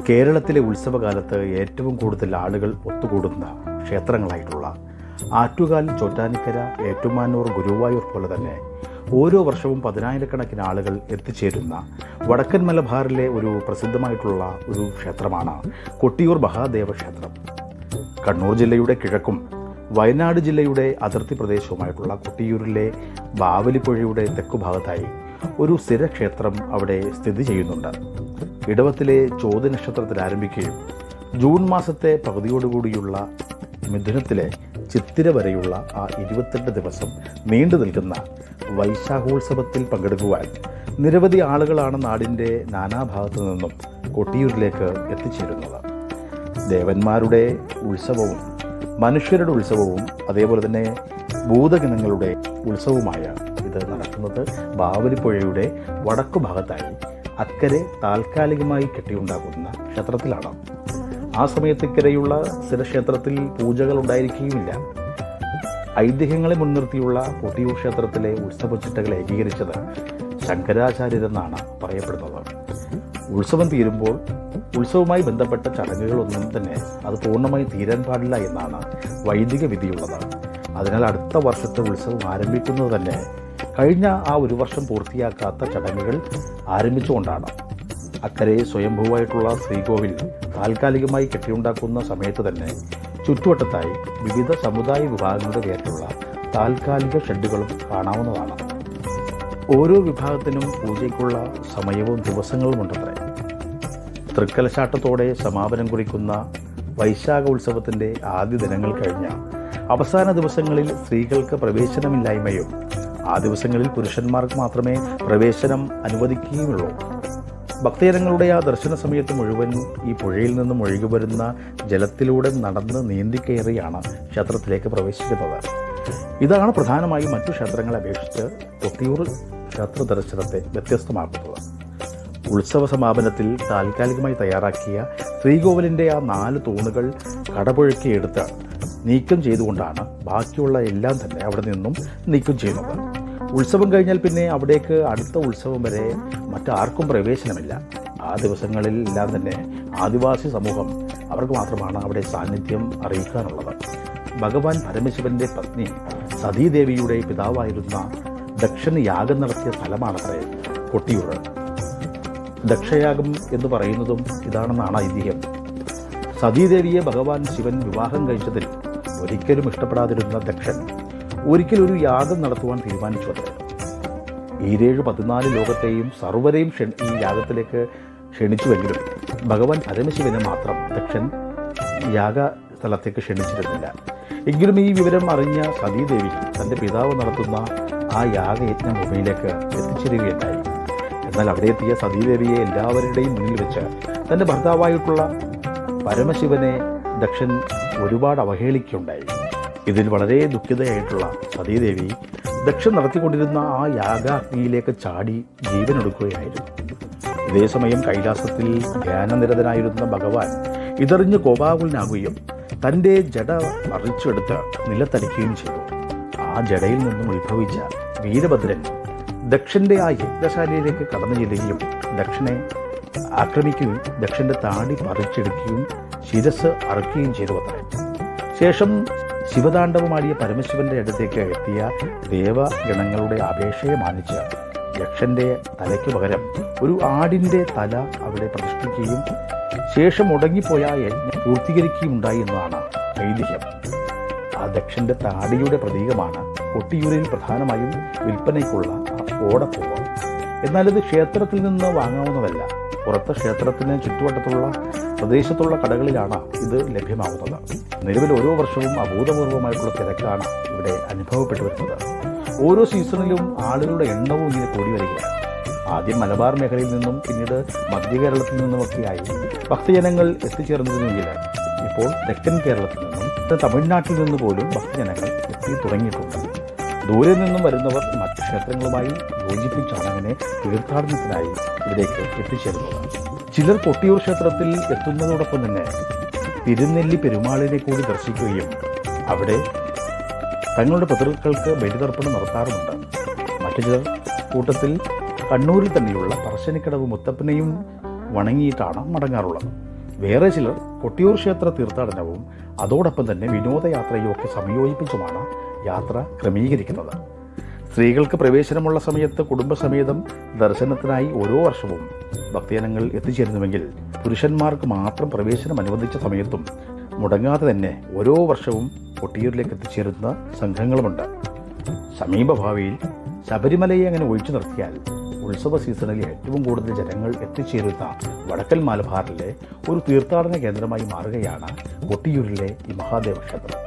കേരളത്തിലെ ഉത്സവകാലത്ത് ഏറ്റവും കൂടുതൽ ആളുകൾ ഒത്തുകൂടുന്ന ക്ഷേത്രങ്ങളായിട്ടുള്ള ആറ്റുകാൽ, ചോറ്റാനിക്കര, ഏറ്റുമാനൂർ, ഗുരുവായൂർ പോലെ തന്നെ ഓരോ വർഷവും പതിനായിരക്കണക്കിന് ആളുകൾ എത്തിച്ചേരുന്ന വടക്കൻ മലബാറിലെ ഒരു പ്രസിദ്ധമായിട്ടുള്ള ഒരു ക്ഷേത്രമാണ് കൊട്ടിയൂർ മഹാദേവ ക്ഷേത്രം. കണ്ണൂർ ജില്ലയുടെ കിഴക്കും വയനാട് ജില്ലയുടെ അതിർത്തി പ്രദേശവുമായിട്ടുള്ള കൊട്ടിയൂരിലെ ബാവലിപ്പുഴയുടെ തെക്കുഭാഗത്തായി ഒരു സ്ഥിരക്ഷേത്രം അവിടെ സ്ഥിതി ചെയ്യുന്നുണ്ട്. ഇടവത്തിലെ ചോതി നക്ഷത്രത്തിൽ ആരംഭിക്കുകയും ജൂൺ മാസത്തെ പകുതിയോടുകൂടിയുള്ള മിഥുനത്തിലെ ചിത്തിര വരെയുള്ള ആ 28 ദിവസം നീണ്ടു നിൽക്കുന്ന വൈശാഖോത്സവത്തിൽ പങ്കെടുക്കുവാൻ നിരവധി ആളുകളാണ് നാടിൻ്റെ നാനാഭാഗത്തു നിന്നും കൊട്ടിയൂരിലേക്ക് എത്തിച്ചേരുന്നത്. ദേവന്മാരുടെ ഉത്സവവും മനുഷ്യരുടെ ഉത്സവവും അതേപോലെ തന്നെ ഭൂതഗണങ്ങളുടെ ഉത്സവമായ ഇത് നടക്കുന്നത് ബാവലിപ്പുഴയുടെ വടക്കു ഭാഗത്തായി അക്കരെ താൽക്കാലികമായി കെട്ടിയുണ്ടാക്കുന്ന ക്ഷേത്രത്തിലാണ്. ആ സമയത്തിക്കരെയുള്ള സ്ഥിരക്ഷേത്രത്തിൽ പൂജകൾ ഉണ്ടായിരിക്കുകയുമില്ല. ഐതിഹ്യങ്ങളെ മുൻനിർത്തിയുള്ള കൊട്ടിയൂർ ക്ഷേത്രത്തിലെ ഉത്സവച്ചിട്ടകൾ ഏകീകരിച്ചത് ശങ്കരാചാര്യരെന്നാണ് പറയപ്പെടുന്നത്. ഉത്സവം തീരുമ്പോൾ ഉത്സവവുമായി ബന്ധപ്പെട്ട ചടങ്ങുകളൊന്നും തന്നെ അത് പൂർണ്ണമായി തീരാൻ പാടില്ല എന്നാണ് വൈദിക വിധിയുള്ളത്. അതിനാൽ അടുത്ത വർഷത്തെ ഉത്സവം ആരംഭിക്കുന്നത് തന്നെ കഴിഞ്ഞ ആ ഒരു വർഷം പൂർത്തിയാക്കാത്ത ചടങ്ങുകൾ ആരംഭിച്ചുകൊണ്ടാണ്. അക്കരെ സ്വയംഭൂവായിട്ടുള്ള ശ്രീകോവിൽ താൽക്കാലികമായി കെട്ടിയുണ്ടാക്കുന്ന സമയത്ത് തന്നെ ചുറ്റുവട്ടത്തായി വിവിധ സമുദായ വിഭാഗങ്ങളുടെ പേരിലുള്ള താൽക്കാലിക ഷെഡുകളും കാണാവുന്നതാണ്. ഓരോ വിഭാഗത്തിനും പൂജയ്ക്കുള്ള സമയവും ദിവസങ്ങളും ഉണ്ടത്രേ. തൃക്കലശാട്ടത്തോടെ സമാപനം കുറിക്കുന്ന വൈശാഖ ഉത്സവത്തിൻ്റെ ആദ്യ ദിനങ്ങൾ കഴിഞ്ഞ അവസാന ദിവസങ്ങളിൽ സ്ത്രീകൾക്ക് പ്രവേശനമില്ലായ്മയും ആ ദിവസങ്ങളിൽ പുരുഷന്മാർക്ക് മാത്രമേ പ്രവേശനം അനുവദിക്കുകയുള്ളൂ. ഭക്തജനങ്ങളുടെ ആ ദർശന സമയത്ത് മുഴുവൻ ഈ പുഴയിൽ നിന്നും ഒഴുകി വരുന്ന ജലത്തിലൂടെ നടന്ന് നീന്തിക്കയറിയാണ് ക്ഷേത്രത്തിലേക്ക് പ്രവേശിക്കുന്നത്. ഇതാണ് പ്രധാനമായും മറ്റു ക്ഷേത്രങ്ങളെ അപേക്ഷിച്ച് കൊട്ടിയൂർ ക്ഷേത്ര ദർശനത്തെ വ്യത്യസ്തമാക്കുന്നത്. ഉത്സവ സമാപനത്തിൽ താൽക്കാലികമായി തയ്യാറാക്കിയ ശ്രീകോവിലിൻ്റെ ആ 4 തൂണുകൾ കടപുഴക്കിയെടുത്ത് നീക്കം ചെയ്തുകൊണ്ടാണ് ബാക്കിയുള്ള എല്ലാം തന്നെ അവിടെ നിന്നും നീക്കം ചെയ്യുന്നത്. ഉത്സവം കഴിഞ്ഞാൽ പിന്നെ അവിടേക്ക് അടുത്ത ഉത്സവം വരെ മറ്റാർക്കും പ്രവേശനമില്ല. ആ ദിവസങ്ങളിൽ എല്ലാം തന്നെ ആദിവാസി സമൂഹം അവർക്ക് മാത്രമാണ് അവിടെ സാന്നിധ്യം അറിയിക്കാനുള്ളത്. ഭഗവാൻ പരമശിവന്റെ പത്നി സതീദേവിയുടെ പിതാവായിരുന്ന ദക്ഷന് യാഗം നടത്തിയ സ്ഥലമാണത്രേ കൊട്ടിയൂർ. ദക്ഷയാഗം എന്ന് പറയുന്നതും ഇതാണെന്നാണ് ഐതിഹ്യം. സതീദേവിയെ ഭഗവാൻ ശിവൻ വിവാഹം കഴിച്ചതിൽ ഒരിക്കലും ഇഷ്ടപ്പെടാതിരുന്ന ദക്ഷൻ ഒരിക്കലൊരു യാഗം നടത്തുവാൻ തീരുമാനിച്ചു. അത്രേ 14 ലോകത്തെയും സർവരെയും ഈ യാഗത്തിലേക്ക് ക്ഷണിച്ചുവെങ്കിലും ഭഗവാൻ പരമശിവനെ മാത്രം ദക്ഷൻ യാഗ സ്ഥലത്തേക്ക് ക്ഷണിച്ചിരുന്നില്ല. എങ്കിലും ഈ വിവരം അറിഞ്ഞ സതീദേവി തൻ്റെ പിതാവ് നടത്തുന്ന ആ യാഗയജ്ഞ ഭൂമിയിലേക്ക് എത്തിച്ചേരുകയുണ്ടായി. എന്നാൽ അവിടെ എത്തിയ സതീദേവിയെ എല്ലാവരുടെയും മുന്നിൽ വെച്ച് തൻ്റെ ഭർത്താവായിട്ടുള്ള പരമശിവനെ ദക്ഷൻ ഒരുപാട് അവഹേളിക്കുകയുണ്ടായി. ഇതിൽ വളരെ ദുഃഖിതയായിട്ടുള്ള സതീദേവി ദക്ഷൻ നടത്തിക്കൊണ്ടിരുന്ന ആ യാഗാഗ്നിയിലേക്ക് ചാടി ജീവനെടുക്കുകയായിരുന്നു. ഇതേസമയം കൈലാസത്തിൽ ധ്യാനനിരതനായിരുന്ന ഭഗവാൻ ഇതറിഞ്ഞ് കോപാകുലനാകുകയും തൻ്റെ ജട മറിച്ചെടുത്ത് നിലത്തടിക്കുകയും ചെയ്തു. ആ ജടയിൽ നിന്നും ഉത്ഭവിച്ച വീരഭദ്രൻ ദക്ഷൻ്റെ ആ യജ്ഞശാലയിലേക്ക് കടന്നു ചെല്ലുകയും ദക്ഷനെ ആക്രമിക്കുകയും ദക്ഷൻ്റെ താടി പറിച്ചെടുക്കുകയും ശിരസ് അറുക്കുകയും ചെയ്തു അത്രേ. ശേഷം ശിവതാണ്ഡവമാടിയ പരമശിവന്റെ അടുത്തേക്ക് എത്തിയ ദേവഗണങ്ങളുടെ അപേക്ഷയെ മാനിച്ച് യക്ഷന്റെ തലയ്ക്ക് പകരം ഒരു ആടിൻ്റെ തല അവിടെ പ്രതിഷ്ഠിക്കുകയും ശേഷം മുടങ്ങിപ്പോയ യജ്ഞം പൂർത്തീകരിക്കുകയുണ്ടായി എന്നതാണ് ഐതിഹ്യം. ആ ദക്ഷന്റെ താടിയുടെ പ്രതീകമാണ് കൊട്ടിയൂരിൽ പ്രധാനമായും വിൽപ്പനയ്ക്കുള്ള ഓടപ്പൂവ്. എന്നാൽ ഇത് ക്ഷേത്രത്തിൽ നിന്ന് വാങ്ങാവുന്നതല്ല. പുറത്ത് ക്ഷേത്രത്തിന് ചുറ്റുവട്ടത്തുള്ള പ്രദേശത്തുള്ള കടകളിലാണ് ഇത് ലഭ്യമാകുന്നത്. നിലവിൽ ഓരോ വർഷവും അഭൂതപൂർവമായിട്ടുള്ള തിരക്കാണ് ഇവിടെ അനുഭവപ്പെട്ടു വരുന്നത്. ഓരോ സീസണിലും ആളുകളുടെ എണ്ണവും ഇങ്ങനെ കൂടി വരികയാണ്. ആദ്യം മലബാർ മേഖലയിൽ നിന്നും പിന്നീട് മധ്യകേരളത്തിൽ നിന്നുമൊക്കെയായി ഭക്തജനങ്ങൾ എത്തിച്ചേർന്നതിനെങ്കിൽ ഇപ്പോൾ തെക്കൻ കേരളത്തിൽ നിന്നും തമിഴ്നാട്ടിൽ നിന്ന് പോലും ഭക്തജനങ്ങൾ എത്തി തുടങ്ങിയിട്ടുണ്ട്. ദൂരെ നിന്നും വരുന്നവർ മറ്റു ക്ഷേത്രങ്ങളുമായി യോജിപ്പിച്ചാണ് അങ്ങനെ തീർത്ഥാടനത്തിനായി ഇവിടേക്ക് എത്തിച്ചേരുന്നത്. ചിലർ കൊട്ടിയൂർ ക്ഷേത്രത്തിൽ എത്തുന്നതോടൊപ്പം തന്നെ തിരുനെല്ലി പെരുമാളിനെ കൂടി ദർശിക്കുകയും അവിടെ തങ്ങളുടെ പിതൃക്കൾക്ക് ബലിതർപ്പണം നടത്താറുമുണ്ട്. മറ്റു ചിലർ കൂട്ടത്തിൽ കണ്ണൂരിൽ തന്നെയുള്ള പറശ്ശിനിക്കടവ് മുത്തപ്പനെയും വണങ്ങിയിട്ടാണ് മടങ്ങാറുള്ളത്. വേറെ ചിലർ കൊട്ടിയൂർ ക്ഷേത്ര തീർത്ഥാടനവും അതോടൊപ്പം തന്നെ വിനോദയാത്രയും ഒക്കെ സംയോജിപ്പിച്ചുമാണ് യാത്ര ക്രമീകരിക്കുന്നത്. സ്ത്രീകൾക്ക് പ്രവേശനമുള്ള സമയത്ത് കുടുംബസമേതം ദർശനത്തിനായി ഓരോ വർഷവും ഭക്തജനങ്ങൾ എത്തിച്ചേരുന്നുവെങ്കിൽ പുരുഷന്മാർക്ക് മാത്രം പ്രവേശനം അനുവദിച്ച സമയത്തും മുടങ്ങാതെ തന്നെ ഓരോ വർഷവും കൊട്ടിയൂരിലേക്ക് എത്തിച്ചേരുന്ന സംഘങ്ങളുമുണ്ട്. സമീപഭാവിയിൽ ശബരിമലയെ അങ്ങനെ ഒഴിച്ചു നിർത്തിയാൽ ഉത്സവ സീസണിൽ ഏറ്റവും കൂടുതൽ ജനങ്ങൾ എത്തിച്ചേരുന്ന വടക്കൻ മലബാറിലെ ഒരു തീർത്ഥാടന കേന്ദ്രമായി മാറുകയാണ് കൊട്ടിയൂരിലെ ഈ മഹാദേവ ക്ഷേത്രം.